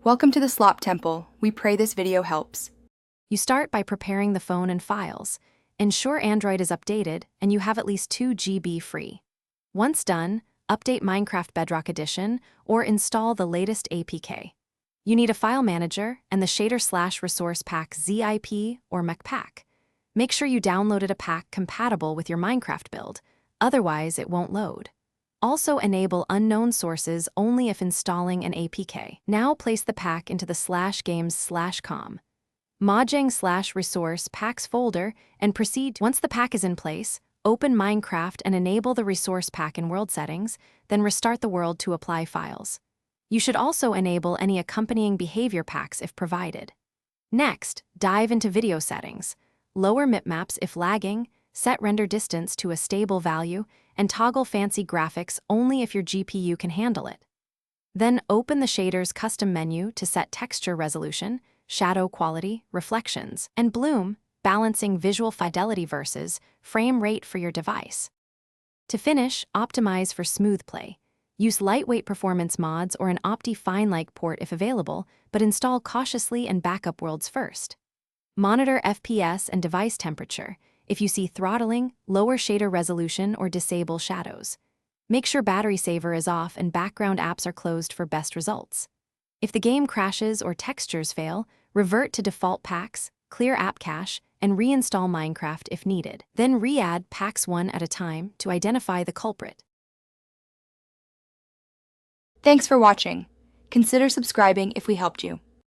Welcome to the Slop Temple. We pray this video helps. You start by preparing the phone and files. Ensure Android is updated and you have at least 2 GB free. Once done, update Minecraft Bedrock Edition or install the latest APK. You need a file manager and the shader/resource pack ZIP or MechPack. Make sure you downloaded a pack compatible with your Minecraft build, otherwise it won't load. Also enable unknown sources only if installing an APK. Now place the pack into the /games/com. Mojang/resource packs folder and proceed. Once the pack is in place, open Minecraft and enable the resource pack in world settings, then restart the world to apply files. You should also enable any accompanying behavior packs if provided. Next, dive into video settings. Lower bitmaps if lagging, set render distance to a stable value, and toggle fancy graphics only if your GPU can handle it. Then open the shader's custom menu to set texture resolution, shadow quality, reflections, and bloom, balancing visual fidelity versus frame rate for your device. To finish, optimize for smooth play. Use lightweight performance mods or an OptiFine-like port if available, but install cautiously and backup worlds first. Monitor FPS and device temperature. If you see throttling, lower shader resolution or disable shadows. Make sure battery saver is off and background apps are closed for best results. If the game crashes or textures fail, revert to default packs, clear app cache, and reinstall Minecraft if needed. Then re-add packs one at a time to identify the culprit. Thanks for watching. Consider subscribing if we helped you.